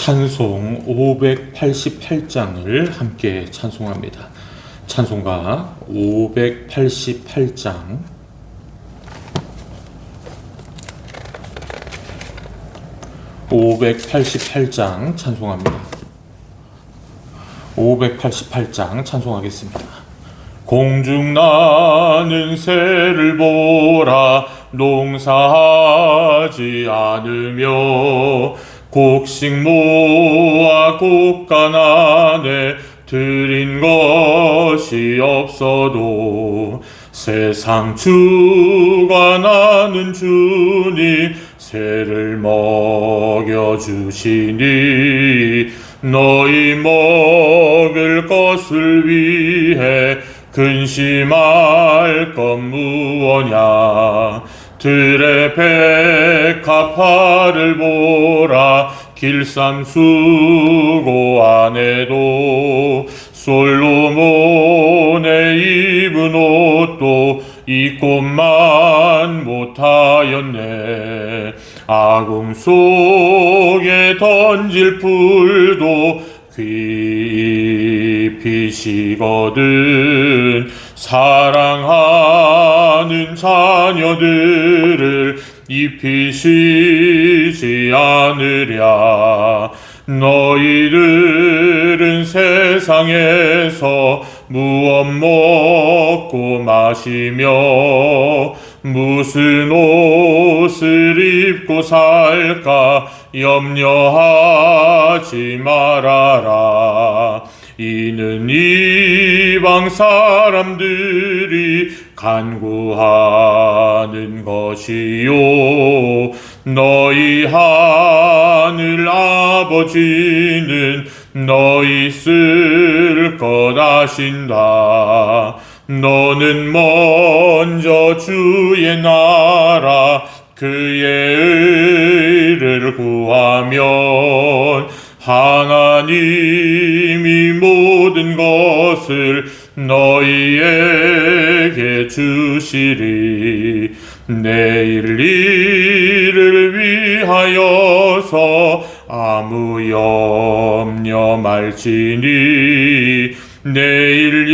찬송 588장을 함께 찬송합니다. 찬송가 588장 찬송합니다. 588장 찬송하겠습니다. 공중 나는 새를 보라, 농사하지 않으며 곡식 모아 곡간 안에 들인 것이 없어도 세상 주관하는 주님 새를 먹여주시니 너희 먹을 것을 위해 근심할 것 무엇냐. 들의 백합화를 보라, 길쌈 수고 안에도 솔로몬의 입은 옷도 입고만 못하였네. 아궁 속에 던질 풀도 귀피시거든. 사랑하는 자녀들을 입히시지 않으랴. 너희들은 세상에서 무엇 먹고 마시며 무슨 옷을 입고 살까 염려하지 말아라. 이는 이방 사람들이 간구하는 것이요 너희 하늘 아버지는 너희 쓸 것 아신다. 너는 먼저 주의 나라 그의 의를 구하면 하나님이 모든 것을 너희에게 주시리. 내일 일을 위하여서 아무 염려 말지니 내일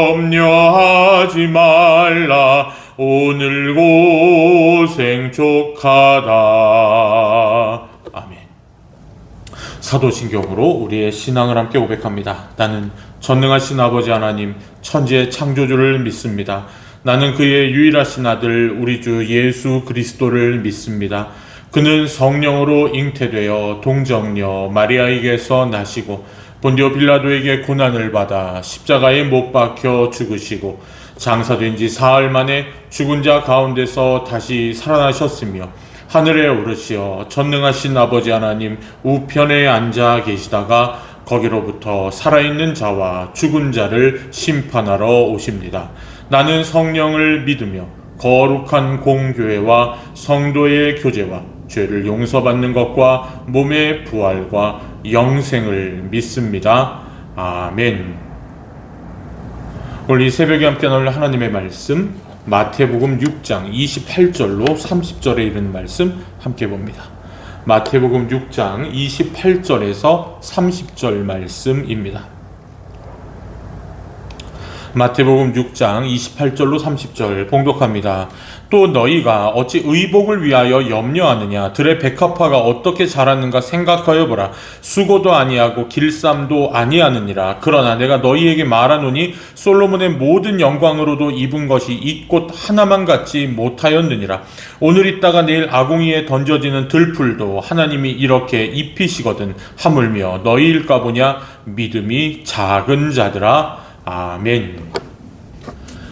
염려하지 말라. 오늘 고생 족하다. 아멘. 사도신경으로 우리의 신앙을 함께 고백합니다. 나는 전능하신 아버지 하나님 천지의 창조주를 믿습니다. 나는 그의 유일하신 아들 우리 주 예수 그리스도를 믿습니다. 그는 성령으로 잉태되어 동정녀 마리아에게서 나시고 본디오 빌라도에게 고난을 받아 십자가에 못 박혀 죽으시고 장사된 지 사흘 만에 죽은 자 가운데서 다시 살아나셨으며 하늘에 오르시어 전능하신 아버지 하나님 우편에 앉아 계시다가 거기로부터 살아있는 자와 죽은 자를 심판하러 오십니다. 나는 성령을 믿으며 거룩한 공교회와 성도의 교제와 죄를 용서받는 것과 몸의 부활과 영생을 믿습니다. 아멘. 오늘 이 새벽에 함께 나눌 하나님의 말씀 마태복음 6장 28절로 30절에 이르는 말씀 함께 봅니다. 마태복음 6장 28절에서 30절 말씀입니다. 마태복음 6장 28절로 30절 봉독합니다. 또 너희가 어찌 의복을 위하여 염려하느냐. 들의 백합화가 어떻게 자랐는가 생각하여 보라. 수고도 아니하고 길쌈도 아니하느니라. 그러나 내가 너희에게 말하노니 솔로몬의 모든 영광으로도 입은 것이 이 꽃 하나만 같지 못하였느니라. 오늘 있다가 내일 아궁이에 던져지는 들풀도 하나님이 이렇게 입히시거든. 하물며 너희일까 보냐. 믿음이 작은 자들아. 아멘.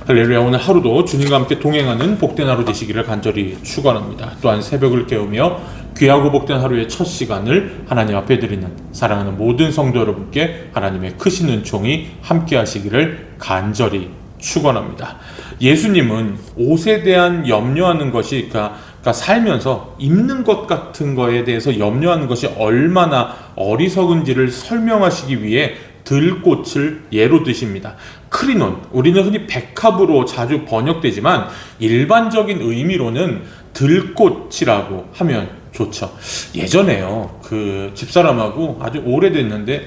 할렐루야. 오늘 하루도 주님과 함께 동행하는 복된 하루 되시기를 간절히 축원합니다. 또한 새벽을 깨우며 귀하고 복된 하루의 첫 시간을 하나님 앞에 드리는 사랑하는 모든 성도 여러분께 하나님의 크신 은총이 함께 하시기를 간절히 축원합니다. 예수님은 옷에 대한 염려하는 것이 그러니까 살면서 입는 것 같은 거에 대해서 염려하는 것이 얼마나 어리석은지를 설명하시기 위해 들꽃을 예로 드십니다. 크리논, 우리는 흔히 백합으로 자주 번역되지만 일반적인 의미로는 들꽃이라고 하면 좋죠. 예전에요, 그 집사람하고 아주 오래됐는데,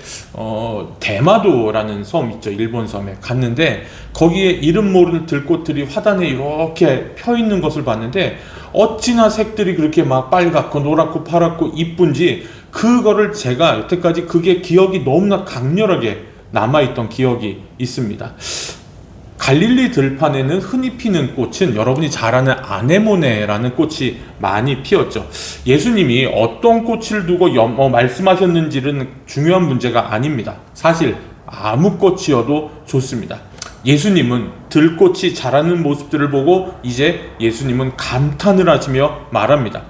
대마도라는 섬 있죠. 일본 섬에 갔는데, 거기에 이름 모르는 들꽃들이 화단에 이렇게 펴 있는 것을 봤는데, 어찌나 색들이 그렇게 막 빨갛고 노랗고 파랗고 이쁜지, 그거를 제가 여태까지 그게 기억이 너무나 강렬하게 남아있던 기억이 있습니다. 갈릴리 들판에는 흔히 피는 꽃은 여러분이 잘 아는 아네모네라는 꽃이 많이 피었죠. 예수님이 어떤 꽃을 두고 말씀하셨는지는 중요한 문제가 아닙니다. 사실 아무 꽃이어도 좋습니다. 예수님은 들꽃이 자라는 모습들을 보고 이제 예수님은 감탄을 하시며 말합니다.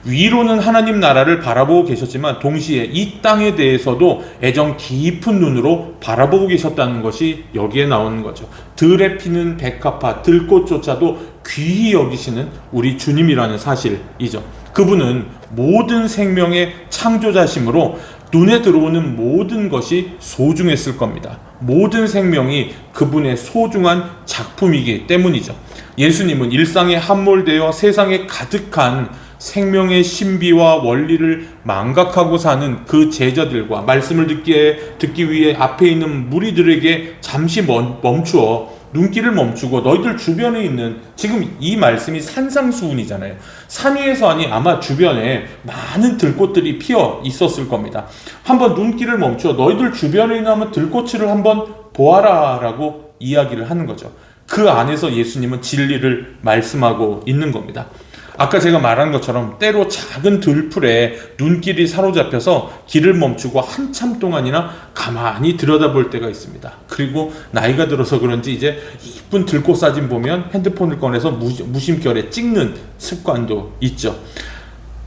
위로는 하나님 나라를 바라보고 계셨지만 동시에 이 땅에 대해서도 애정 깊은 눈으로 바라보고 계셨다는 것이 여기에 나오는 거죠. 들에 피는 백합화, 들꽃조차도 귀히 여기시는 우리 주님이라는 사실이죠. 그분은 모든 생명의 창조자심으로 눈에 들어오는 모든 것이 소중했을 겁니다. 모든 생명이 그분의 소중한 작품이기 때문이죠. 예수님은 일상에 함몰되어 세상에 가득한 생명의 신비와 원리를 망각하고 사는 그 제자들과 말씀을 듣기 위해 앞에 있는 무리들에게 잠시 멈추어 눈길을 멈추고 너희들 주변에 있는, 지금 이 말씀이 산상수훈이잖아요. 산 위에서 아니 아마 주변에 많은 들꽃들이 피어 있었을 겁니다. 한번 눈길을 멈추어 너희들 주변에 있는 들꽃을 한번 보아라 라고 이야기를 하는 거죠. 그 안에서 예수님은 진리를 말씀하고 있는 겁니다. 아까 제가 말한 것처럼 때로 작은 들풀에 눈길이 사로잡혀서 길을 멈추고 한참 동안이나 가만히 들여다볼 때가 있습니다. 그리고 나이가 들어서 그런지 이제 이쁜 들꽃 사진 보면 핸드폰을 꺼내서 무심결에 찍는 습관도 있죠.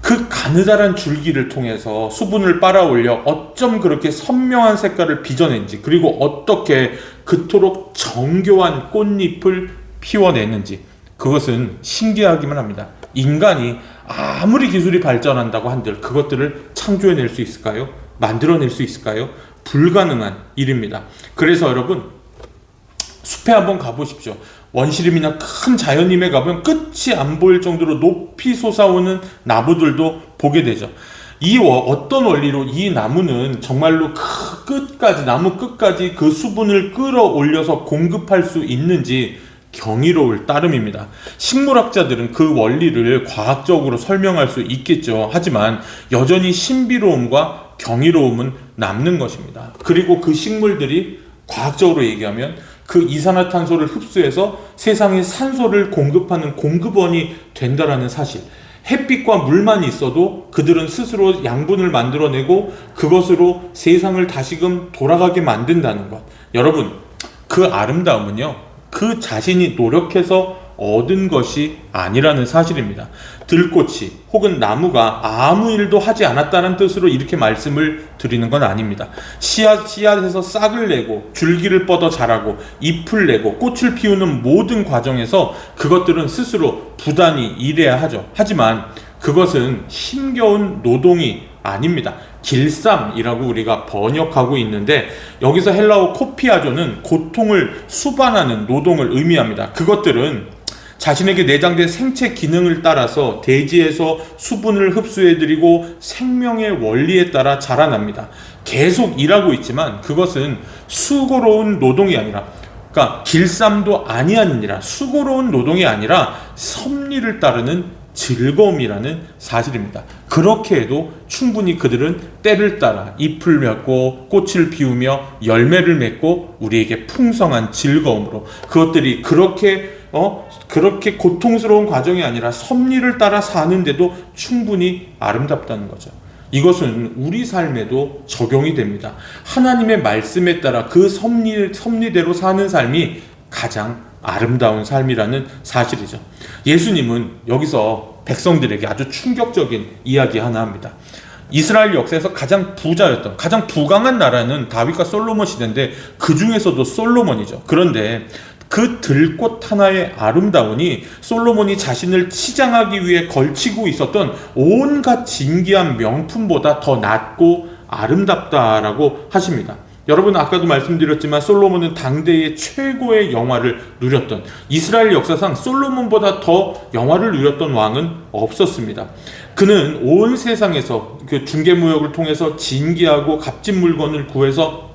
그 가느다란 줄기를 통해서 수분을 빨아올려 어쩜 그렇게 선명한 색깔을 빚어낸지, 그리고 어떻게 그토록 정교한 꽃잎을 피워내는지, 그것은 신기하기만 합니다. 인간이 아무리 기술이 발전한다고 한들 그것들을 창조해낼 수 있을까요? 만들어낼 수 있을까요? 불가능한 일입니다. 그래서 여러분, 숲에 한번 가보십시오. 원시림이나 큰 자연림에 가보면 끝이 안 보일 정도로 높이 솟아오는 나무들도 보게 되죠. 어떤 원리로 이 나무는 정말로 나무 끝까지 그 수분을 끌어올려서 공급할 수 있는지 경이로울 따름입니다. 식물학자들은 그 원리를 과학적으로 설명할 수 있겠죠. 하지만 여전히 신비로움과 경이로움은 남는 것입니다. 그리고 그 식물들이 과학적으로 얘기하면 그 이산화탄소를 흡수해서 세상에 산소를 공급하는 공급원이 된다라는 사실. 햇빛과 물만 있어도 그들은 스스로 양분을 만들어내고 그것으로 세상을 다시금 돌아가게 만든다는 것. 여러분, 그 아름다움은요, 그 자신이 노력해서 얻은 것이 아니라는 사실입니다. 들꽃이 혹은 나무가 아무 일도 하지 않았다는 뜻으로 이렇게 말씀을 드리는 건 아닙니다. 씨앗에서 싹을 내고 줄기를 뻗어 자라고 잎을 내고 꽃을 피우는 모든 과정에서 그것들은 스스로 부단히 일해야 하죠. 하지만 그것은 힘겨운 노동이 아닙니다. 길쌈이라고 우리가 번역하고 있는데, 여기서 헬라어 코피아조는 고통을 수반하는 노동을 의미합니다. 그것들은 자신에게 내장된 생체 기능을 따라서 대지에서 수분을 흡수해드리고 생명의 원리에 따라 자라납니다. 계속 일하고 있지만 그것은 수고로운 노동이 아니라, 그러니까 길쌈도 아니하니라, 수고로운 노동이 아니라 섭리를 따르는 즐거움이라는 사실입니다. 그렇게 해도 충분히 그들은 때를 따라 잎을 맺고 꽃을 피우며 열매를 맺고 우리에게 풍성한 즐거움으로, 그것들이 그렇게 고통스러운 과정이 아니라 섭리를 따라 사는데도 충분히 아름답다는 거죠. 이것은 우리 삶에도 적용이 됩니다. 하나님의 말씀에 따라 그 섭리대로 사는 삶이 가장 아름다운 삶이라는 사실이죠. 예수님은 여기서 백성들에게 아주 충격적인 이야기 하나 합니다. 이스라엘 역사에서 가장 부자였던, 가장 부강한 나라는 다윗과 솔로몬 시대인데 그 중에서도 솔로몬이죠. 그런데 그 들꽃 하나의 아름다움이 솔로몬이 자신을 치장하기 위해 걸치고 있었던 온갖 진귀한 명품보다 더 낫고 아름답다라고 하십니다. 여러분 아까도 말씀드렸지만 솔로몬은 당대의 최고의 영화를 누렸던, 이스라엘 역사상 솔로몬보다 더 영화를 누렸던 왕은 없었습니다. 그는 온 세상에서 그 중개무역을 통해서 진귀하고 값진 물건을 구해서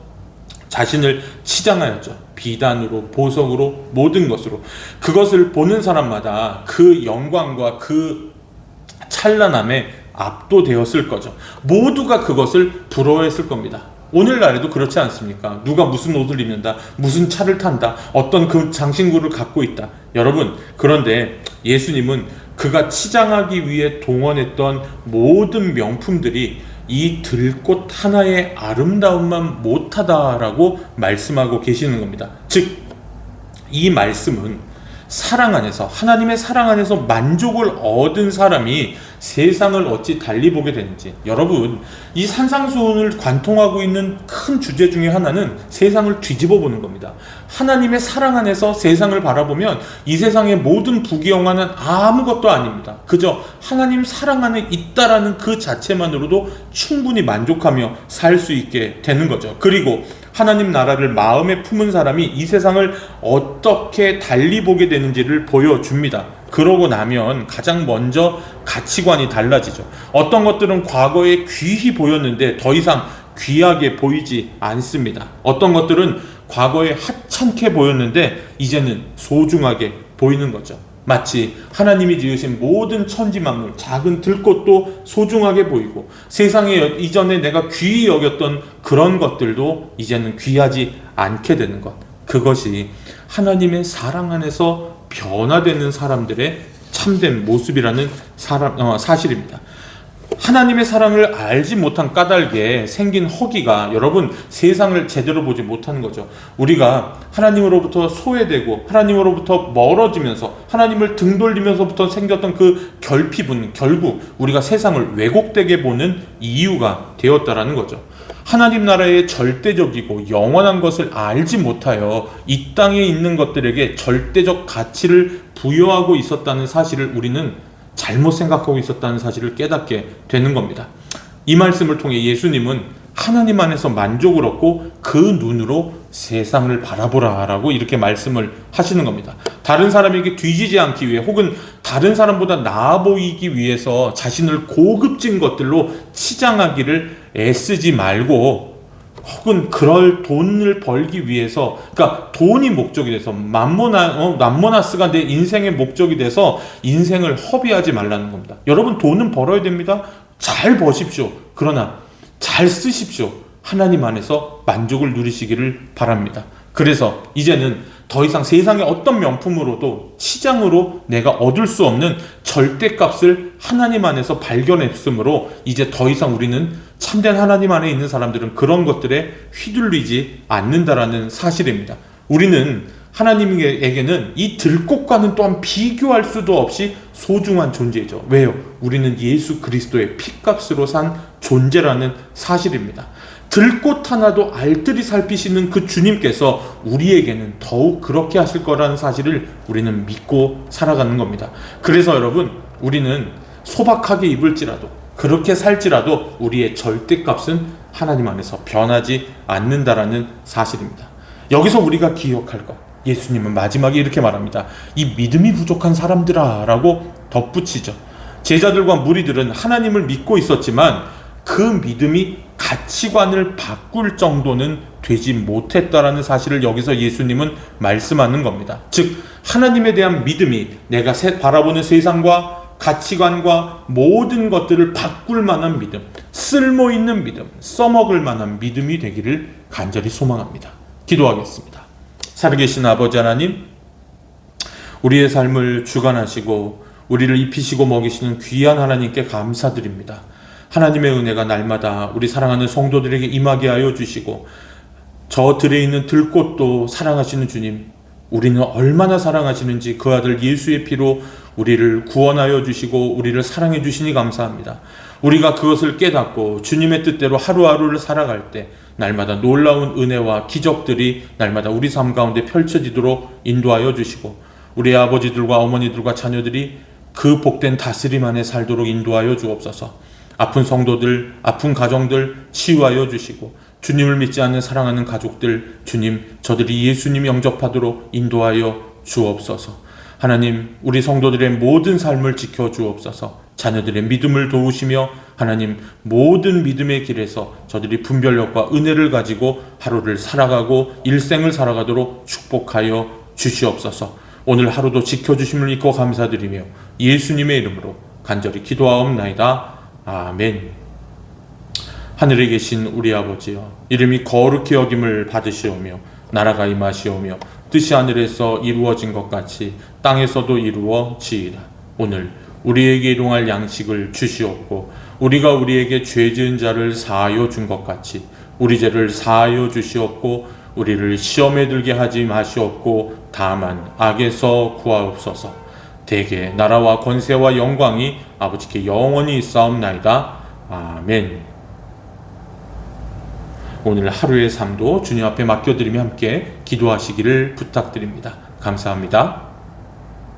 자신을 치장하였죠. 비단으로, 보석으로, 모든 것으로. 그것을 보는 사람마다 그 영광과 그 찬란함에 압도되었을 거죠. 모두가 그것을 부러워했을 겁니다. 오늘날에도 그렇지 않습니까? 누가 무슨 옷을 입는다, 무슨 차를 탄다, 어떤 그 장신구를 갖고 있다. 여러분, 그런데 예수님은 그가 치장하기 위해 동원했던 모든 명품들이 이 들꽃 하나의 아름다움만 못하다라고 말씀하고 계시는 겁니다. 즉, 이 말씀은 사랑 안에서, 하나님의 사랑 안에서 만족을 얻은 사람이 세상을 어찌 달리 보게 되는지. 여러분, 이 산상수훈을 관통하고 있는 큰 주제 중에 하나는 세상을 뒤집어 보는 겁니다. 하나님의 사랑 안에서 세상을 바라보면 이 세상의 모든 부귀영화는 아무것도 아닙니다. 그저 하나님 사랑 안에 있다라는 그 자체만으로도 충분히 만족하며 살 수 있게 되는 거죠. 그리고 하나님 나라를 마음에 품은 사람이 이 세상을 어떻게 달리 보게 되는지를 보여줍니다. 그러고 나면 가장 먼저 가치관이 달라지죠. 어떤 것들은 과거에 귀히 보였는데 더 이상 귀하게 보이지 않습니다. 어떤 것들은 과거에 하찮게 보였는데 이제는 소중하게 보이는 거죠. 마치 하나님이 지으신 모든 천지만물, 작은 들꽃도 소중하게 보이고, 세상에 이전에 내가 귀히 여겼던 그런 것들도 이제는 귀하지 않게 되는 것. 그것이 하나님의 사랑 안에서 변화되는 사람들의 참된 모습이라는 사실입니다. 하나님의 사랑을 알지 못한 까닭에 생긴 허기가, 여러분, 세상을 제대로 보지 못하는 거죠. 우리가 하나님으로부터 소외되고 하나님으로부터 멀어지면서 하나님을 등 돌리면서부터 생겼던 그 결핍은 결국 우리가 세상을 왜곡되게 보는 이유가 되었다라는 거죠. 하나님 나라의 절대적이고 영원한 것을 알지 못하여 이 땅에 있는 것들에게 절대적 가치를 부여하고 있었다는 사실을 우리는 잘못 생각하고 있었다는 사실을 깨닫게 되는 겁니다. 이 말씀을 통해 예수님은 하나님 안에서 만족을 얻고 그 눈으로 세상을 바라보라 라고 이렇게 말씀을 하시는 겁니다. 다른 사람에게 뒤지지 않기 위해, 혹은 다른 사람보다 나아 보이기 위해서 자신을 고급진 것들로 치장하기를 애쓰지 말고, 혹은 그럴 돈을 벌기 위해서, 그러니까 돈이 목적이 돼서 맘모나스가 내 인생의 목적이 돼서 인생을 허비하지 말라는 겁니다. 여러분, 돈은 벌어야 됩니다. 잘 버십시오. 그러나 잘 쓰십시오. 하나님 안에서 만족을 누리시기를 바랍니다. 그래서 이제는 더 이상 세상의 어떤 명품으로도, 시장으로 내가 얻을 수 없는 절대값을 하나님 안에서 발견했으므로 이제 더 이상 우리는 참된 하나님 안에 있는 사람들은 그런 것들에 휘둘리지 않는다라는 사실입니다. 우리는 하나님에게는 이 들꽃과는 또한 비교할 수도 없이 소중한 존재죠. 왜요? 우리는 예수 그리스도의 피값으로 산 존재라는 사실입니다. 들꽃 하나도 알뜰히 살피시는 그 주님께서 우리에게는 더욱 그렇게 하실 거라는 사실을 우리는 믿고 살아가는 겁니다. 그래서 여러분, 우리는 소박하게 입을지라도, 그렇게 살지라도 우리의 절대값은 하나님 안에서 변하지 않는다라는 사실입니다. 여기서 우리가 기억할 것, 예수님은 마지막에 이렇게 말합니다. 이 믿음이 부족한 사람들아 라고 덧붙이죠. 제자들과 무리들은 하나님을 믿고 있었지만 그 믿음이 가치관을 바꿀 정도는 되지 못했다라는 사실을 여기서 예수님은 말씀하는 겁니다. 즉, 하나님에 대한 믿음이 내가 바라보는 세상과 가치관과 모든 것들을 바꿀 만한 믿음, 쓸모 있는 믿음, 써먹을 만한 믿음이 되기를 간절히 소망합니다. 기도하겠습니다. 살아계신 아버지 하나님, 우리의 삶을 주관하시고 우리를 입히시고 먹이시는 귀한 하나님께 감사드립니다. 하나님의 은혜가 날마다 우리 사랑하는 성도들에게 임하게 하여 주시고, 저 들에 있는 들꽃도 사랑하시는 주님, 우리는 얼마나 사랑하시는지 그 아들 예수의 피로 우리를 구원하여 주시고 우리를 사랑해 주시니 감사합니다. 우리가 그것을 깨닫고 주님의 뜻대로 하루하루를 살아갈 때 날마다 놀라운 은혜와 기적들이 날마다 우리 삶 가운데 펼쳐지도록 인도하여 주시고, 우리 아버지들과 어머니들과 자녀들이 그 복된 다스림 안에 살도록 인도하여 주옵소서. 아픈 성도들, 아픈 가정들 치유하여 주시고 주님을 믿지 않는 사랑하는 가족들, 주님 저들이 예수님 영접하도록 인도하여 주옵소서. 하나님, 우리 성도들의 모든 삶을 지켜 주옵소서. 자녀들의 믿음을 도우시며 하나님, 모든 믿음의 길에서 저들이 분별력과 은혜를 가지고 하루를 살아가고 일생을 살아가도록 축복하여 주시옵소서. 오늘 하루도 지켜주심을 믿고 감사드리며 예수님의 이름으로 간절히 기도하옵나이다. 아멘. 하늘에 계신 우리 아버지여, 이름이 거룩히 여김을 받으시오며 나라가 임하시오며 뜻이 하늘에서 이루어진 것 같이 땅에서도 이루어지이다. 오늘 우리에게 일용할 양식을 주시옵고 우리가 우리에게 죄 지은 자를 사하여 준 것 같이 우리 죄를 사하여 주시옵고 우리를 시험에 들게 하지 마시옵고 다만 악에서 구하옵소서. 대개 나라와 권세와 영광이 아버지께 영원히 있사옵나이다. 아멘. 오늘 하루의 삶도 주님 앞에 맡겨드리며 함께 기도하시기를 부탁드립니다. 감사합니다.